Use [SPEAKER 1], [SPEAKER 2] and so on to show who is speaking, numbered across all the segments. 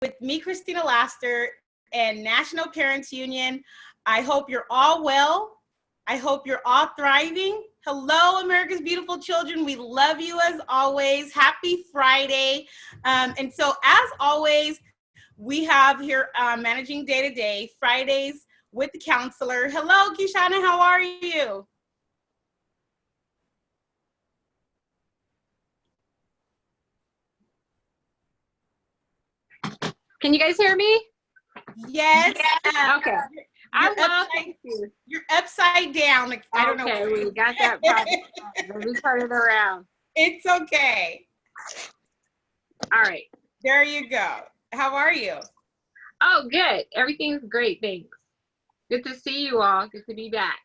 [SPEAKER 1] with me, Christina Laster, and National Parents Union. I hope you're all well. I hope you're all thriving. Hello, America's beautiful children. We love you as always. Happy Friday. And so as always, we have here Managing Day to Day, Fridays with the counselor. Hello, Kishana, how are you?
[SPEAKER 2] Can you guys hear me?
[SPEAKER 1] Yes.
[SPEAKER 2] Okay.
[SPEAKER 1] You're upside down. I don't know.
[SPEAKER 2] Okay, we got that problem. Let me turn it around.
[SPEAKER 1] It's okay.
[SPEAKER 2] All right.
[SPEAKER 1] There you go. How are you?
[SPEAKER 2] Oh, good. Everything's great. Thanks. Good to see you all. Good to be back.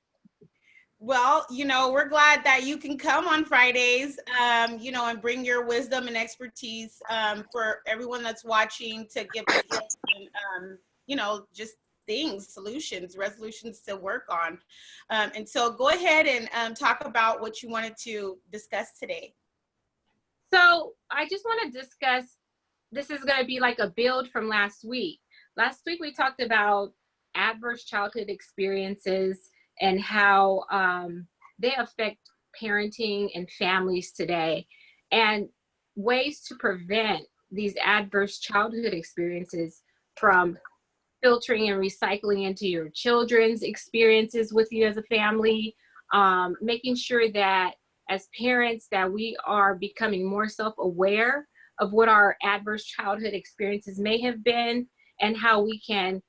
[SPEAKER 1] Well, we're glad that you can come on Fridays, and bring your wisdom and expertise for everyone that's watching to give us tips and, just things, solutions, resolutions to work on. And so go ahead and talk about what you wanted to discuss today.
[SPEAKER 2] So I just want to discuss, this is going to be like a build from last week. Last week we talked about adverse childhood experiences and how they affect parenting and families today, and ways to prevent these adverse childhood experiences from filtering and recycling into your children's experiences with you as a family, making sure that as parents that we are becoming more self-aware of what our adverse childhood experiences may have been and how we can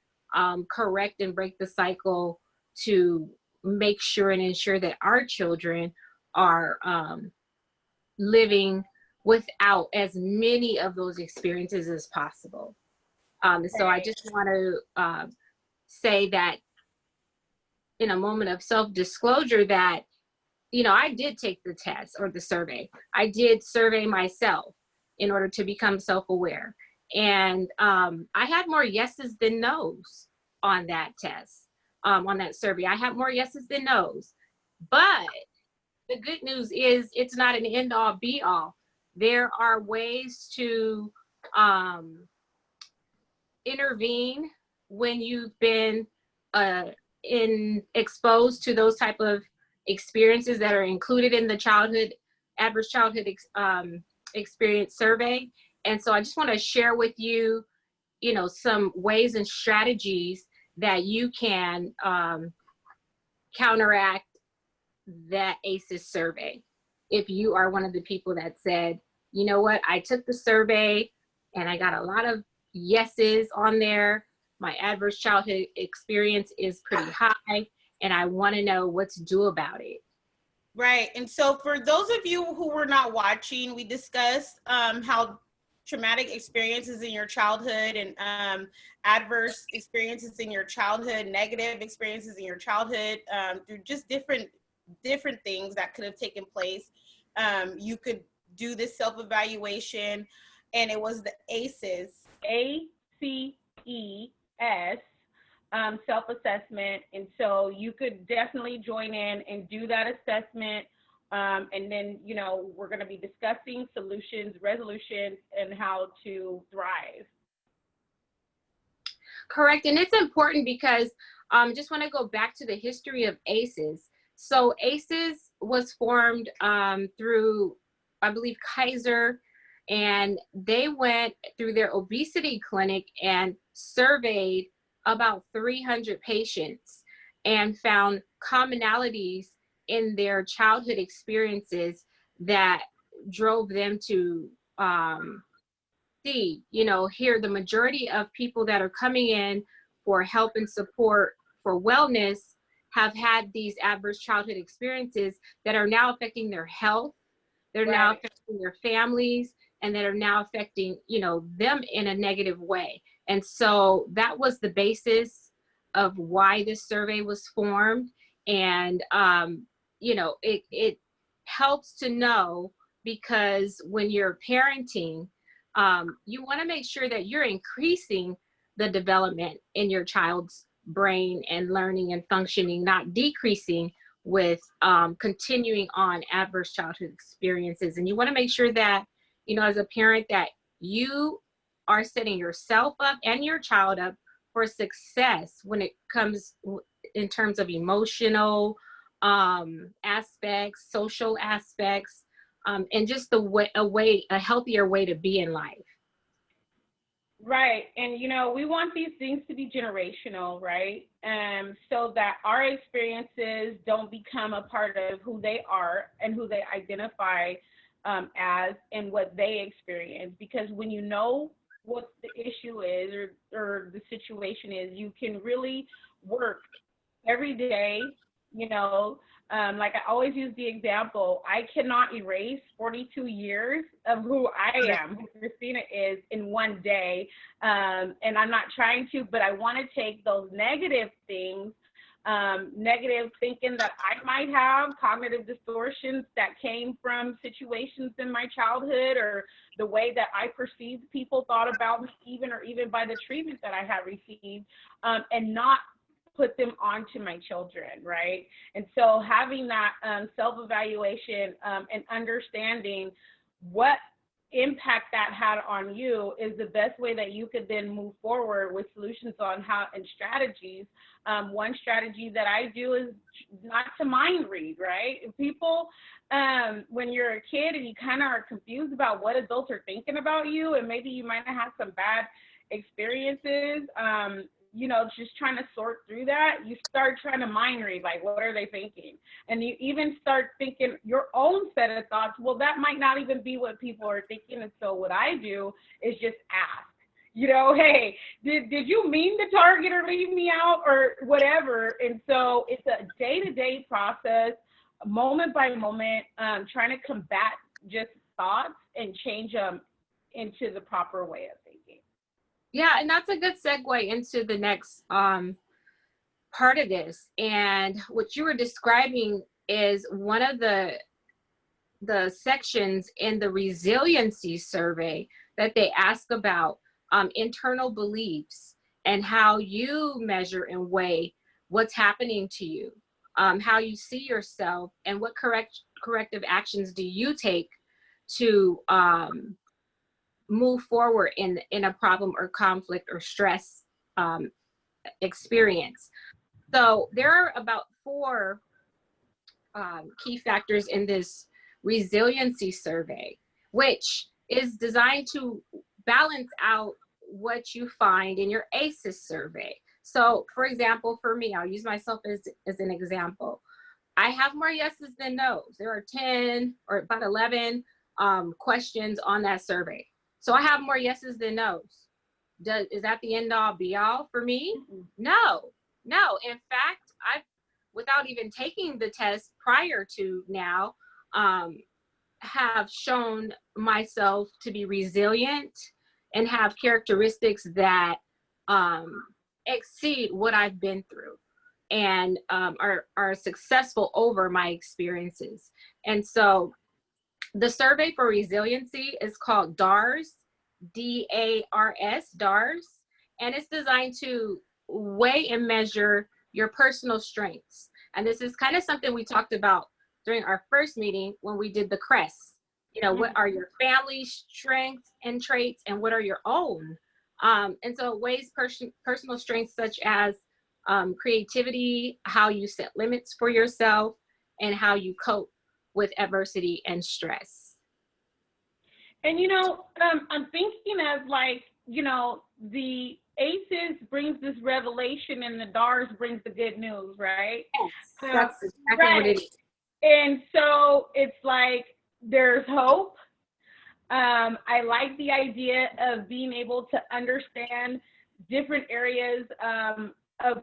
[SPEAKER 2] correct and break the cycle to make sure and ensure that our children are living without as many of those experiences as possible. So I just want to say that in a moment of self-disclosure that, I did take the test or the survey. I did survey myself in order to become self-aware. And I had more yeses than nos on that test, on that survey. I had more yeses than nos. But the good news is it's not an end-all be-all. There are ways to intervene when you've been exposed to those type of experiences that are included in the adverse childhood experience survey. And so I just want to share with you, some ways and strategies that you can counteract that ACEs survey. If you are one of the people that said, you know what, I took the survey and I got a lot of yeses on there. My adverse childhood experience is pretty high and I want to know what to do about it.
[SPEAKER 1] Right. And so for those of you who were not watching, we discussed how traumatic experiences in your childhood and adverse experiences in your childhood, negative experiences in your childhood, through just different things that could have taken place. You could do this self-evaluation, and it was the ACEs, ACES, self-assessment. And so you could definitely join in and do that assessment. And then, we're going to be discussing solutions, resolutions, and how to thrive.
[SPEAKER 2] Correct. And it's important because just want to go back to the history of ACEs. So ACEs was formed through, I believe, Kaiser, and they went through their obesity clinic and surveyed about 300 patients and found commonalities in their childhood experiences that drove them to here the majority of people that are coming in for help and support for wellness have had these adverse childhood experiences that are now affecting their health. They're now affecting their families, and that are now affecting, them in a negative way. And so that was the basis of why this survey was formed. And, it helps to know, because when you're parenting, you want to make sure that you're increasing the development in your child's brain and learning and functioning, not decreasing with continuing on adverse childhood experiences. And you want to make sure that, as a parent, that you are setting yourself up and your child up for success when it comes in terms of emotional aspects, social aspects, and just a healthier way to be in life.
[SPEAKER 1] Right. And, we want these things to be generational, right? So that our experiences don't become a part of who they are and who they identify as and what they experience. Because when you know what the issue is or the situation is, you can really work every day, you know. Like I always use the example, I cannot erase 42 years of who I am, who Christina is, in one day. And I'm not trying to, but I want to take those negative things, negative thinking that I might have, cognitive distortions that came from situations in my childhood or the way that I perceived people thought about me, even by the treatment that I had received, and not put them onto my children, right? And so having that self-evaluation and understanding what impact that had on you is the best way that you could then move forward with solutions on how and strategies. One strategy that I do is not to mind read, right? And people, when you're a kid and you kind of are confused about what adults are thinking about you, and maybe you might have had some bad experiences, just trying to sort through that, you start trying to mind read, like, what are they thinking? And you even start thinking your own set of thoughts. Well, that might not even be what people are thinking. And so what I do is just ask, hey, did you mean to target or leave me out or whatever? And so it's a day-to-day process, moment by moment, trying to combat just thoughts and change them into the proper way of thinking.
[SPEAKER 2] Yeah, and that's a good segue into the next part of this. And what you were describing is one of the sections in the resiliency survey that they ask about internal beliefs and how you measure and weigh what's happening to you, how you see yourself, and what corrective actions do you take to move forward in a problem or conflict or stress experience. So there are about 4 key factors in this resiliency survey, which is designed to balance out what you find in your ACEs survey. So for example, for me, I'll use myself as an example. I have more yeses than nos. There are 10 or about 11 questions on that survey. So I have more yeses than nos. Is that the end all be all for me? No. In fact, I've, without even taking the test prior to now, have shown myself to be resilient and have characteristics that exceed what I've been through and are successful over my experiences. And so the survey for resiliency is called DARS, D-A-R-S, DARS, and it's designed to weigh and measure your personal strengths. And this is kind of something we talked about during our first meeting when we did the CREST. What are your family strengths and traits, and what are your own? And so it weighs personal strengths such as creativity, how you set limits for yourself, and how you cope with adversity and stress.
[SPEAKER 1] And, I'm thinking of the ACEs brings this revelation and the DARS brings the good news, right?
[SPEAKER 2] Yes, that's exactly what it is.
[SPEAKER 1] And so it's like there's hope. I like the idea of being able to understand different areas of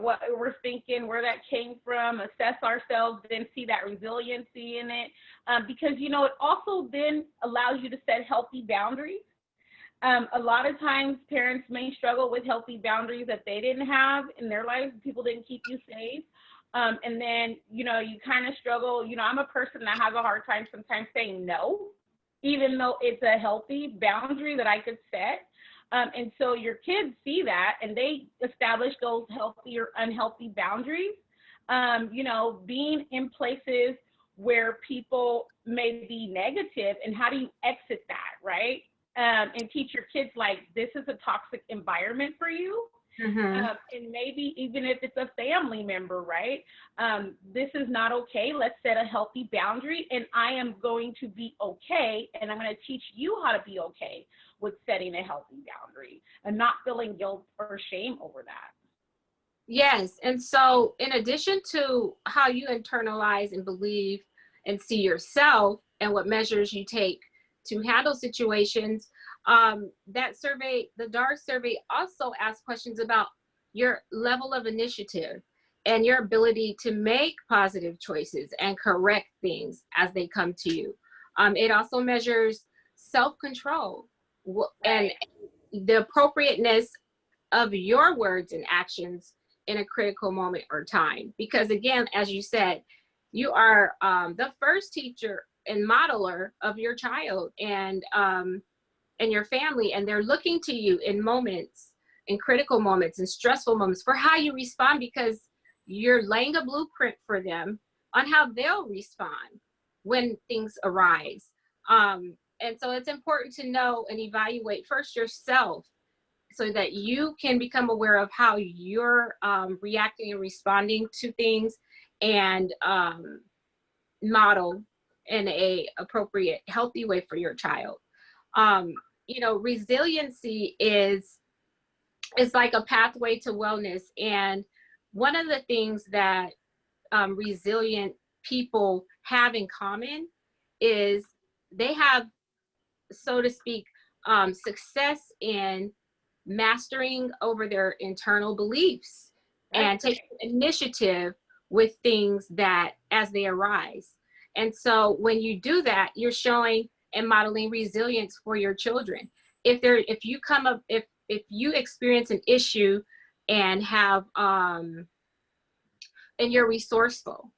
[SPEAKER 1] what we're thinking, where that came from, assess ourselves, then see that resiliency in it, because it also then allows you to set healthy boundaries. A lot of times parents may struggle with healthy boundaries that they didn't have in their life. People didn't keep you safe. And then, you kind of struggle. I'm a person that has a hard time sometimes saying no, even though it's a healthy boundary that I could set. And so your kids see that and they establish those healthy or unhealthy boundaries, being in places where people may be negative, and how do you exit that, right? and teach your kids like this is a toxic environment for you.
[SPEAKER 2] Mm-hmm.
[SPEAKER 1] And maybe even if it's a family member, right? This is not okay. Let's set a healthy boundary, and I am going to be okay, and I'm going to teach you how to be okay with setting a healthy boundary and not feeling guilt or shame over that.
[SPEAKER 2] Yes. And so, in addition to how you internalize and believe and see yourself and what measures you take to handle situations, that survey, the DAR survey, also asks questions about your level of initiative and your ability to make positive choices and correct things as they come to you. It also measures self-control and
[SPEAKER 1] Right.
[SPEAKER 2] the appropriateness of your words and actions in a critical moment or time. Because again, as you said, you are the first teacher and modeler of your child and your family, and they're looking to you in moments, in critical moments, and stressful moments for how you respond, because you're laying a blueprint for them on how they'll respond when things arise. And so it's important to know and evaluate first yourself so that you can become aware of how you're reacting and responding to things, and model in a appropriate, healthy way for your child. Um, Resiliency is like a pathway to wellness. And one of the things that resilient people have in common is they have, so to speak, success in mastering over their internal beliefs and
[SPEAKER 1] That's
[SPEAKER 2] taking initiative with things that as they arise. And so when you do that, you're showing and modeling resilience for your children. If you experience an issue and have and you're resourceful,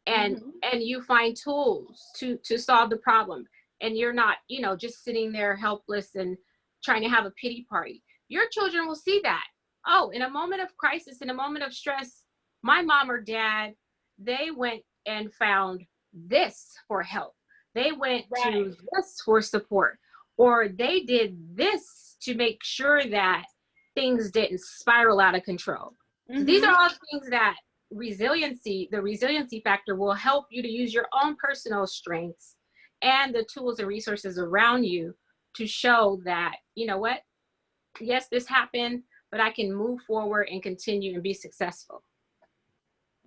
[SPEAKER 2] and
[SPEAKER 1] mm-hmm.
[SPEAKER 2] you find tools to solve the problem, and you're not just sitting there helpless and trying to have a pity party, your children will see that, oh, in a moment of crisis, in a moment of stress, my mom or dad, they went and found this for help, they went
[SPEAKER 1] Right.
[SPEAKER 2] to this for support, or they did this to make sure that things didn't spiral out of control. So these
[SPEAKER 1] Mm-hmm.
[SPEAKER 2] are all things that the resiliency factor will help you to use your own personal strengths and the tools and resources around you to show that, you know what, yes, this happened, but I can move forward and continue and be successful.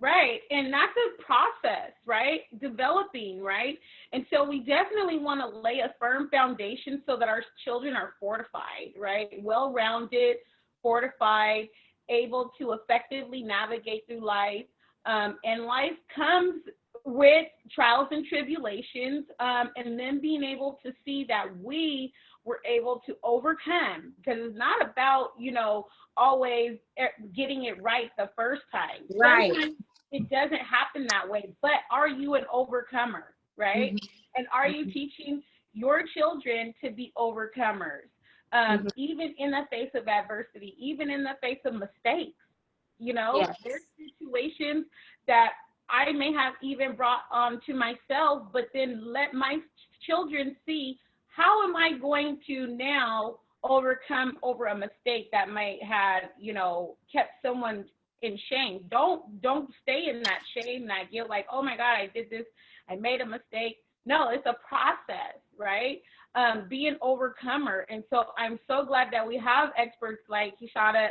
[SPEAKER 1] Right. And that's a process, right? Developing, right? And so we definitely want to lay a firm foundation so that our children are fortified, right? Well rounded, fortified, able to effectively navigate through life. And life comes with trials and tribulations, and then being able to see that we were able to overcome, because it's not about, always getting it right the first time.
[SPEAKER 2] Right.
[SPEAKER 1] Sometimes it doesn't happen that way, but are you an overcomer, right?
[SPEAKER 2] Mm-hmm.
[SPEAKER 1] And are you teaching your children to be overcomers,
[SPEAKER 2] Mm-hmm.
[SPEAKER 1] even in the face of adversity, even in the face of mistakes?
[SPEAKER 2] Yes.
[SPEAKER 1] There's situations that I may have even brought on to myself, but then let my children see, how am I going to now overcome over a mistake that might have, kept someone in shame. Don't stay in that shame, that guilt, like, oh my God, I did this, I made a mistake. No, it's a process, right? Be an overcomer. And so I'm so glad that we have experts like Kishada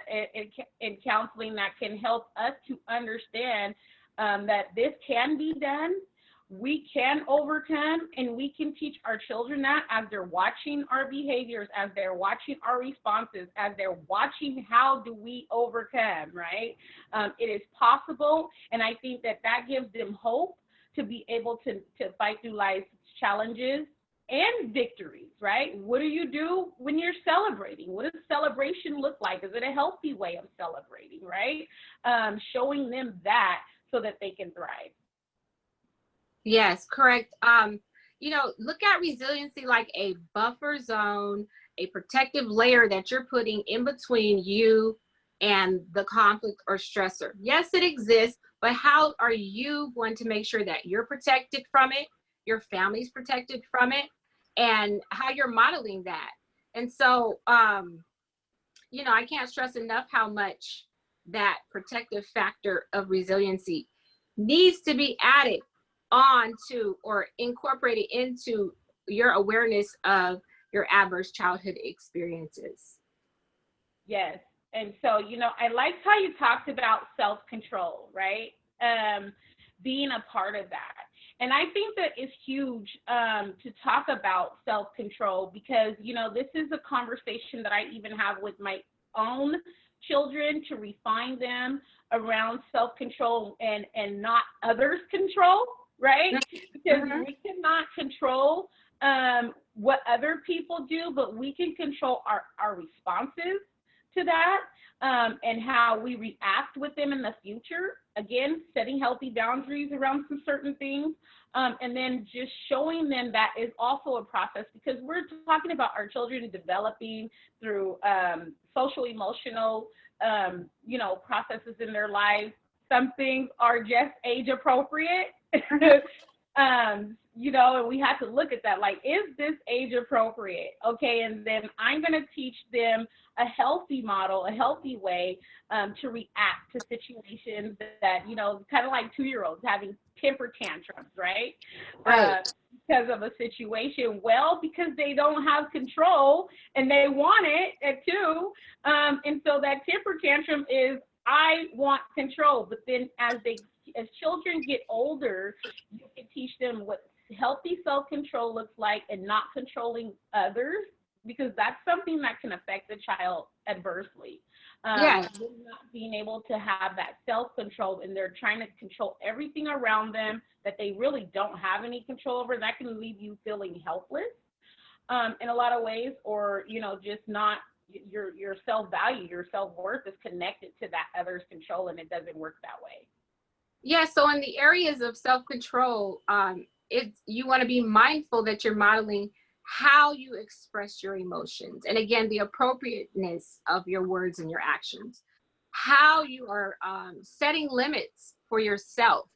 [SPEAKER 1] in counseling that can help us to understand that this can be done. We can overcome, and we can teach our children that as they're watching our behaviors, as they're watching our responses, as they're watching how do we overcome, right? It is possible, and I think that gives them hope to be able to fight through life's challenges and victories, right? What do you do when you're celebrating? What does celebration look like? Is it a healthy way of celebrating, right? Showing them that so that they can thrive.
[SPEAKER 2] Yes, correct. Look at resiliency like a buffer zone, a protective layer that you're putting in between you and the conflict or stressor. Yes, it exists, but how are you going to make sure that you're protected from it, your family's protected from it, and how you're modeling that? And so, you know, I can't stress enough how much that protective factor of resiliency needs to be added on to or incorporated into your awareness of your adverse childhood experiences.
[SPEAKER 1] Yes. And so, you know, I liked how you talked about self-control, right? Being a part of that. And I think that it's huge to talk about self-control because, you know, this is a conversation that I even have with my own children to refine them around self-control and not others' control, right? Because we cannot control what other people do, but we can control our responses to that and how we react with them in the future. Again, setting healthy boundaries around some certain things. And then just showing them that is also a process because we're talking about our children developing through social, emotional, you know, processes in their lives. Some things are just age appropriate. You know, and we have to look at that, like, is this age appropriate? Okay, and then I'm going to teach them a healthy model, a healthy way to react to situations that, you know, kind of like 2-year-olds having temper tantrums, right?
[SPEAKER 2] Right.
[SPEAKER 1] Because of a situation, well, because they don't have control and they want it at 2. And so that temper tantrum is, I want control. But then as children get older, you can teach them what healthy self-control looks like and not controlling others, because that's something that can affect the child adversely.
[SPEAKER 2] Yes.
[SPEAKER 1] Not being able to have that self-control, and they're trying to control everything around them that they really don't have any control over. That can leave you feeling helpless in a lot of ways, or, you know, just not your self-value, your self-worth is connected to that other's control, and it doesn't work that way.
[SPEAKER 2] Yeah, so in the areas of self-control, you want to be mindful that you're modeling how you express your emotions. And again, the appropriateness of your words and your actions, how you are setting limits for yourself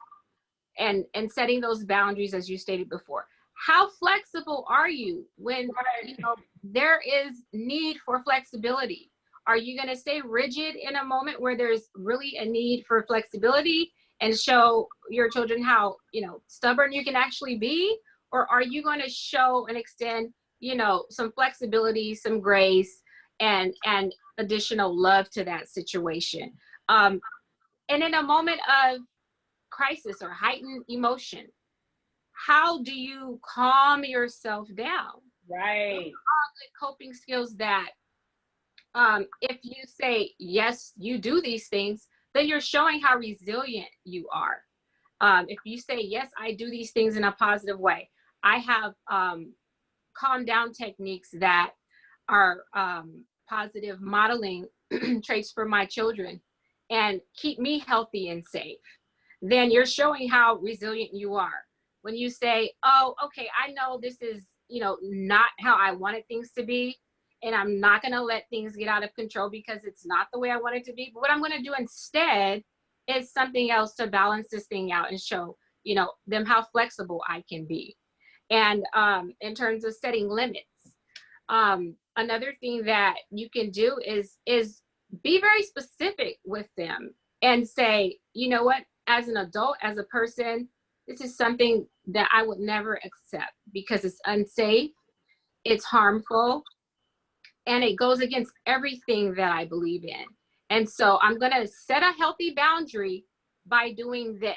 [SPEAKER 2] and setting those boundaries, as you stated before. How flexible are you when you know there is need for flexibility? Are you going to stay rigid in a moment where there's really a need for flexibility and show your children how, you know, stubborn you can actually be? Or are you going to show and extend, you know, some flexibility, some grace, and additional love to that situation? And in a moment of crisis or heightened emotion, how do you calm yourself down?
[SPEAKER 1] Right.
[SPEAKER 2] Those are good coping skills that if you say, yes, you do these things, then you're showing how resilient you are. If you say, yes, I do these things in a positive way. I have calm down techniques that are positive modeling traits for my children and keep me healthy and safe. Then you're showing how resilient you are. When you say, oh, okay, I know this is, you know, not how I wanted things to be, and I'm not going to let things get out of control because it's not the way I want it to be. But what I'm going to do instead is something else to balance this thing out and show, you know, them how flexible I can be. And in terms of setting limits, another thing that you can do is be very specific with them and say, you know what, as an adult, as a person, this is something that I would never accept because it's unsafe, it's harmful, and it goes against everything that I believe in. And so I'm going to set a healthy boundary by doing this,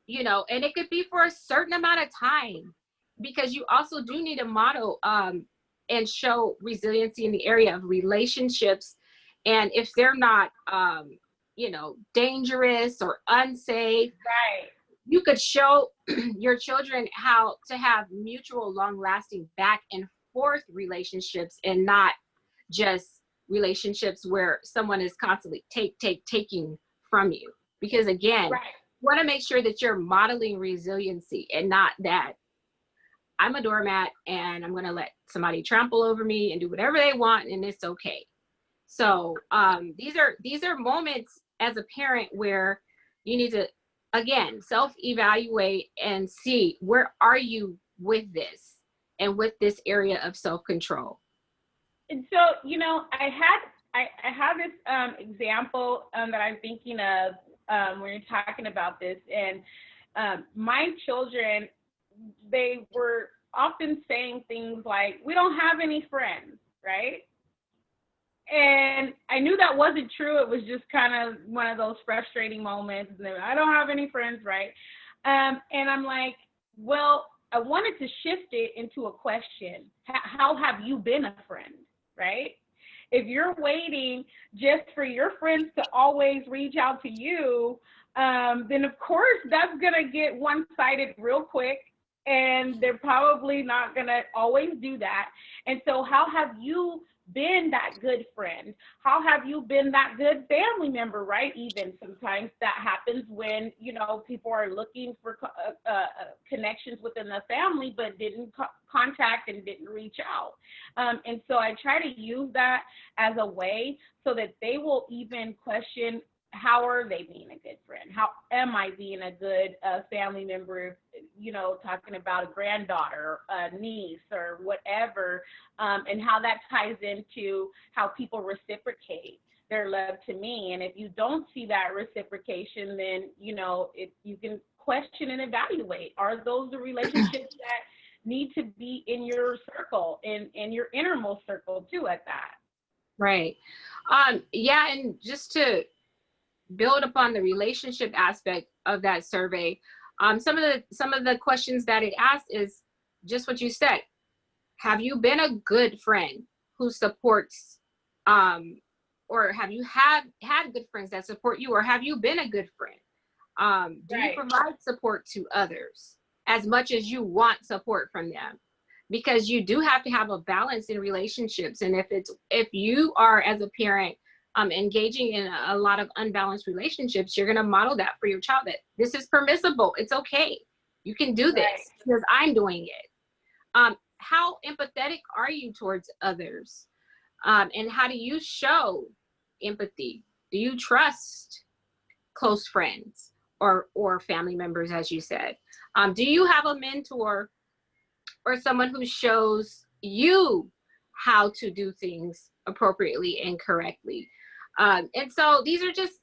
[SPEAKER 2] you know, and it could be for a certain amount of time, because you also do need to model and show resiliency in the area of relationships. And if they're not, you know, dangerous or unsafe,
[SPEAKER 1] Right.
[SPEAKER 2] you could show your children how to have mutual, long-lasting back and forth relationships, and not just relationships where someone is constantly taking from you. Because again,
[SPEAKER 1] Right.
[SPEAKER 2] you want to make sure that you're modeling resiliency and not that I'm a doormat and I'm going to let somebody trample over me and do whatever they want and it's okay. So these are moments as a parent where you need to, again, self-evaluate and see, where are you with this and with this area of self-control.
[SPEAKER 1] And so, I have this example that I'm thinking of when you're talking about this, and my children, they were often saying things like, "We don't have any friends," right? And I knew that wasn't true. It was just kind of one of those frustrating moments. I don't have any friends, right? And I'm like, well, I wanted to shift it into a question. How have you been a friend, right? If you're waiting just for your friends to always reach out to you, then of course that's going to get one-sided real quick. And they're probably not going to always do that. And so how have you been that good friend? How have you been that good family member, right? Even sometimes that happens when, people are looking for connections within the family, but didn't contact and didn't reach out. And so I try to use that as a way so that they will even question, how are they being a good friend? How am I being a good family member? Talking about a granddaughter, a niece, or whatever, and how that ties into how people reciprocate their love to me. And if you don't see that reciprocation, then you can question and evaluate: are those the relationships that need to be in your circle, in your innermost circle too? At that,
[SPEAKER 2] Right. Yeah, and just to build upon the relationship aspect of that survey, some of the questions that it asked is just what you said. Have you been a good friend who supports, or have you had good friends that support you, or have you been a good friend? Do you provide support to others as much as you want support from them? Because you do have to have a balance in relationships. And if you are, as a parent, engaging in a lot of unbalanced relationships, you're going to model that for your child, that this is permissible. It's okay. You can do this because I'm doing it. How empathetic are you towards others? And how do you show empathy? Do you trust close friends or family members, as you said? Do you have a mentor or someone who shows you how to do things appropriately and correctly? And so these are just,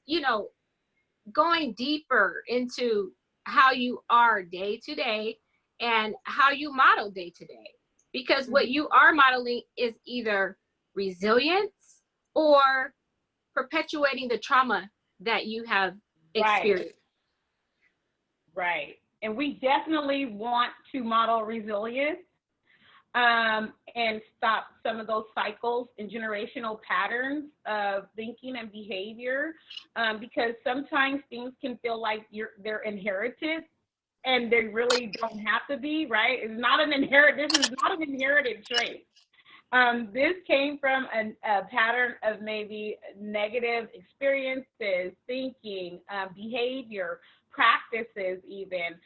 [SPEAKER 2] going deeper into how you are day to day and how you model day to day. Because what you are modeling is either resilience or perpetuating the trauma that you have experienced.
[SPEAKER 1] Right. And we definitely want to model resilience, and stop some of those cycles and generational patterns of thinking and behavior, because sometimes things can feel like they're inherited, and they really don't have to be, right? This is not an inherited trait. This came from a pattern of maybe negative experiences, thinking, behavior, practices, even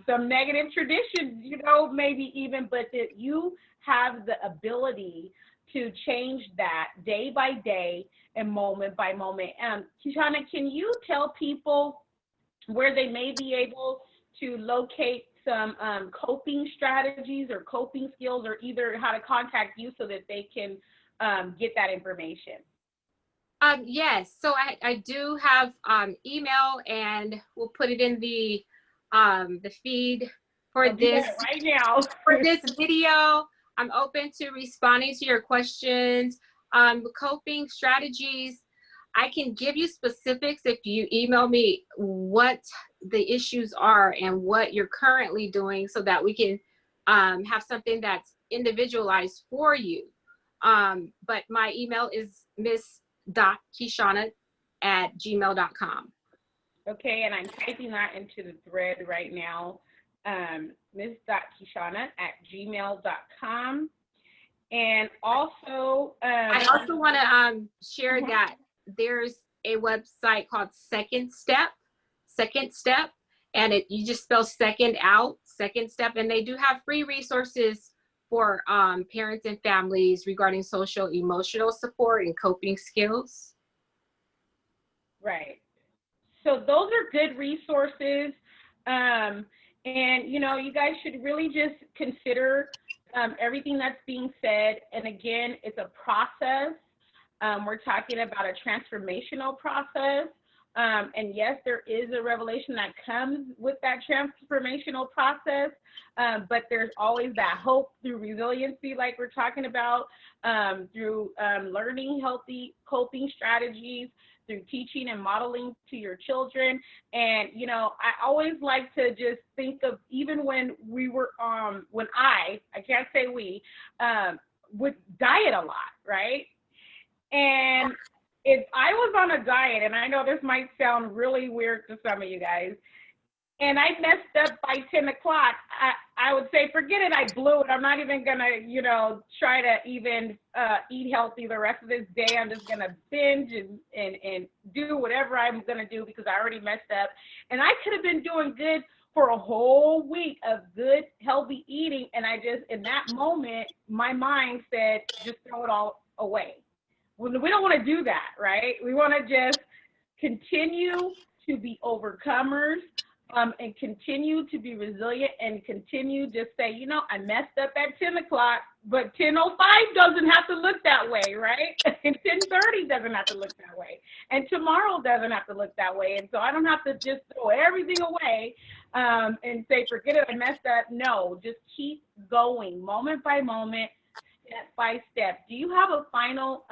[SPEAKER 1] some negative traditions, maybe even, but that you have the ability to change that day by day and moment by moment. Kishana, can you tell people where they may be able to locate some coping strategies or coping skills, or either how to contact you so that they can get that information?
[SPEAKER 2] Yes, so I do have email, and we'll put it in the feed for this
[SPEAKER 1] right now.
[SPEAKER 2] for this video. I'm open to responding to your questions. Coping strategies, I can give you specifics if you email me what the issues are and what you're currently doing, so that we can have something that's individualized for you. But my email is miss.kishana@gmail.com.
[SPEAKER 1] Okay, and I'm typing that into the thread right now. miss.kishana@gmail.com. And also,
[SPEAKER 2] I also want to share that there's a website called Second Step, and you just spell second out, Second Step, and they do have free resources for parents and families regarding social emotional support and coping skills.
[SPEAKER 1] Right. So those are good resources. And, you guys should really just consider everything that's being said. And again, it's a process. We're talking about a transformational process. And yes, there is a revelation that comes with that transformational process, but there's always that hope through resiliency, like we're talking about, through learning healthy coping strategies, through teaching and modeling to your children. And, you know, I always like to just think of even when we were, when I can't say we, would diet a lot, right? And if I was on a diet, and I know this might sound really weird to some of you guys, and I messed up by 10 o'clock, I would say, forget it, I blew it. I'm not even gonna, you know, try to even eat healthy the rest of this day. I'm just gonna binge and do whatever I'm gonna do because I already messed up. And I could have been doing good for a whole week of good, healthy eating. And I just, in that moment, my mind said, just throw it all away. We don't want to do that, right? We want to just continue to be overcomers, and continue to be resilient, and continue just say, you know, I messed up at 10 o'clock, but 10:05 doesn't have to look that way, right? And 10:30 doesn't have to look that way. And tomorrow doesn't have to look that way. And so I don't have to just throw everything away and say, forget it, I messed up. No, just keep going moment by moment, step by step. Do you have a final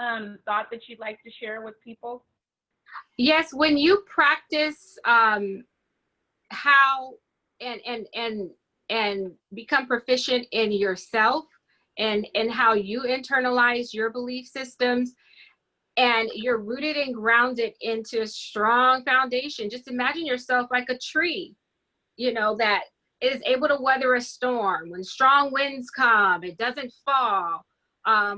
[SPEAKER 1] thought that you'd like to share with people?
[SPEAKER 2] Yes, when you practice how and become proficient in yourself and how you internalize your belief systems, and you're rooted and grounded into a strong foundation. Just imagine yourself like a tree, you know, that is able to weather a storm. When strong winds come, it doesn't fall.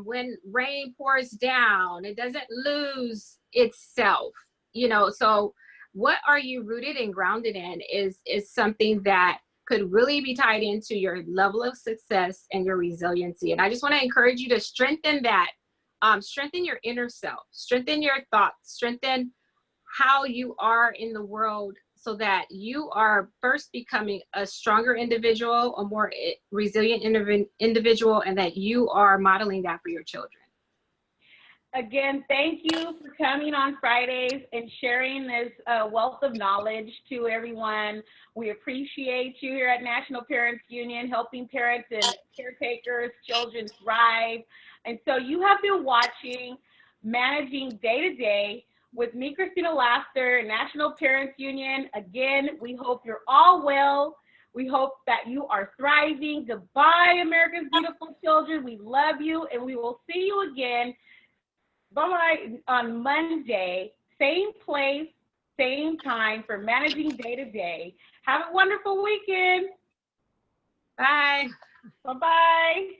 [SPEAKER 2] When rain pours down, it doesn't lose itself, you know. So what are you rooted and grounded in is something that could really be tied into your level of success and your resiliency. And I just want to encourage you to strengthen that, strengthen your inner self, strengthen your thoughts, strengthen how you are in the world, so that you are first becoming a stronger individual, a more resilient individual, and that you are modeling that for your children.
[SPEAKER 1] Again, thank you for coming on Fridays and sharing this wealth of knowledge to everyone. We appreciate you here at National Parents Union, helping parents and caretakers, children thrive. And so you have been watching Managing Day to Day with me, Christina Laster, National Parents Union. Again, we hope you're all well. We hope that you are thriving. Goodbye, America's beautiful children. We love you, and we will see you again. Bye on Monday, same place, same time for Managing Day to Day. Have a wonderful weekend.
[SPEAKER 2] Bye.
[SPEAKER 1] Bye-bye.